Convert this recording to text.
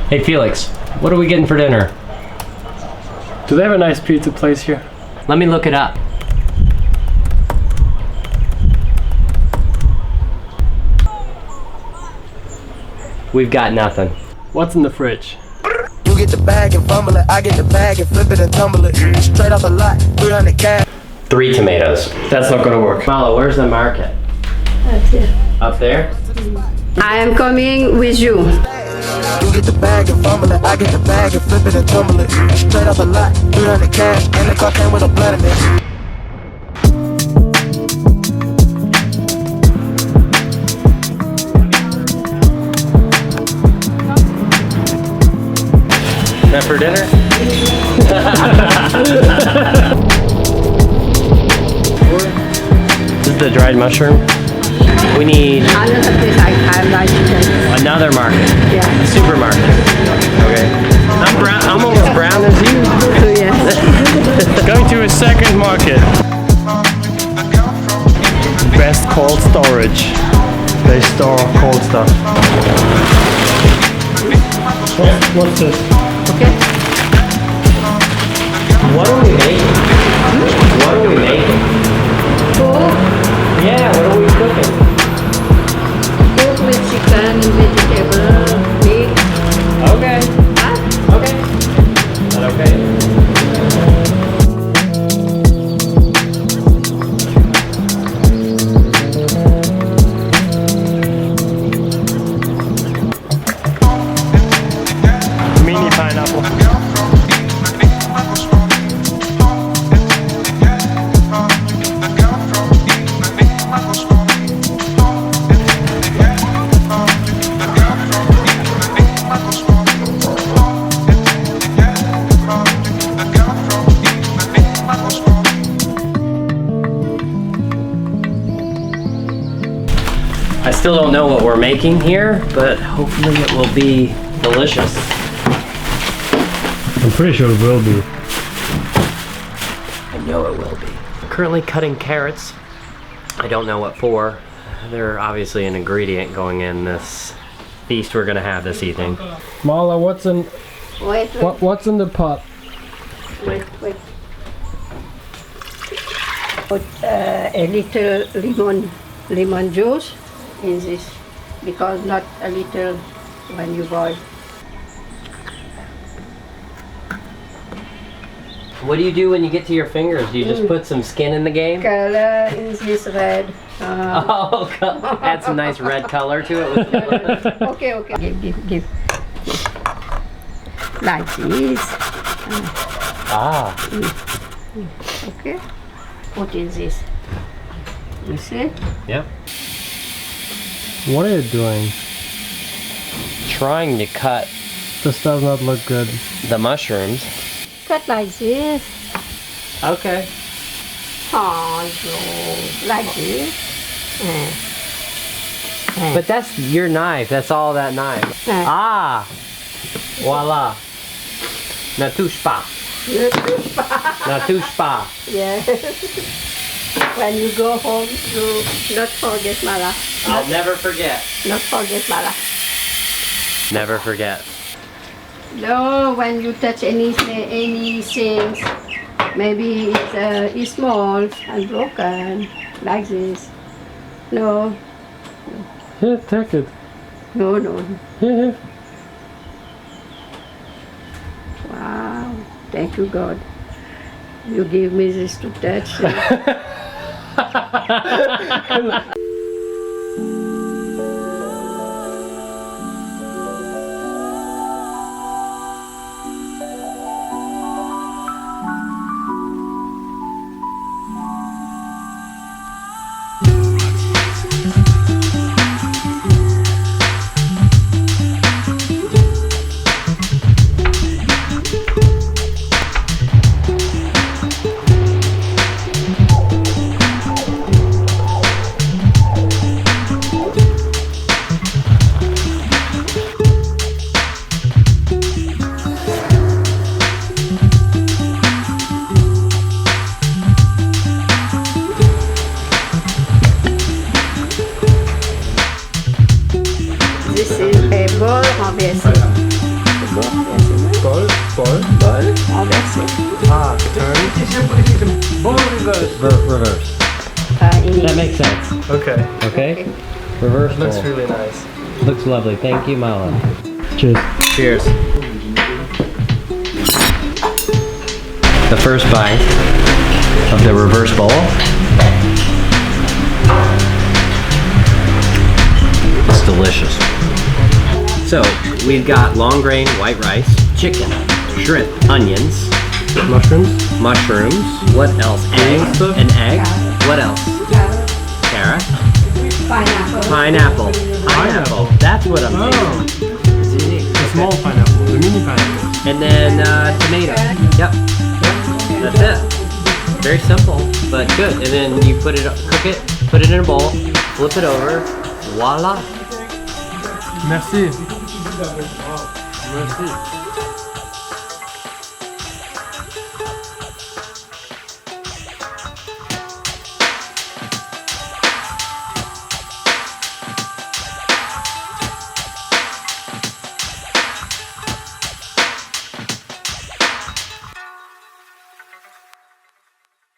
Hey Felix, what are we getting for dinner? Do they have a nice pizza place here? Let me look it up. We've got nothing. What's in the fridge? You get the bag and fumble it, I get the bag and flip it and tumble it. Straight off the lot, 300 cash. 3 tomatoes. That's not gonna work. Mala, where's the market? That's it. Up there? I am coming with you. You get the bag and fumble it, I get the bag and flip it and tumble it. Straight off the lot, 300 cash, and the car came with a blood in it. That for dinner? This is the dried mushroom. We need Another place I like to another market. Yeah. A supermarket. Okay. I'm almost brown as you. So yes. Going to a second market. Best cold storage. They store cold stuff. What's this? Okay. What are we making? What are we making? Pork. Yeah, what are we cooking? Pork with chicken and vegetable, meat. Okay. Huh? Okay. Is that okay? Mini pineapple. I still don't know what we're making here, but hopefully it will be delicious. I'm pretty sure it will be. I know it will be. Currently cutting carrots. I don't know what for. They're obviously an ingredient going in this feast we're gonna have this evening. Marla, what's in Wait. what's in the pot? Wait. Put a little lemon juice in this, because not a little when you boil. What do you do when you get to your fingers? Do you just put some skin in the game? Color is this red. Oh, add some nice red color to it. With Okay. Give. Like this. Okay. Put in this. You see? Yep. What are you doing? Trying to cut This does not look good. the mushrooms. Cut like this. Okay. Oh, no. Like this. But that's your knife. That's all that knife. Ah! Voila. Ne touche pas. Ne touche pas. Yeah. When you go home, you not forget Mala. I'll never forget. Not forget Mala. Never forget. No, when you touch anything, maybe it's small and broken, like this. No, Here, take it. no. Here. Wow, thank you God. You give me this to touch. Bol. Bol renversé. Ah, turn. Bol reverse. Reverse. That makes sense. Okay. Okay? Reverse Looks bowl. really nice. Looks lovely. Thank you, Mala. Cheers. Cheers. The first bite of the reverse bowl. It's delicious. So, we've got long grain white rice, chicken, shrimp, onions, mushrooms. What else? Egg. An egg. What else? Carrot. Pineapple. That's what I'm thinking. The small pineapple, the mini pineapple. And then tomato. Yep. That's it. Very simple, but good. And then you put it, cook it, put it in a bowl, flip it over. Voila. Merci. Merci.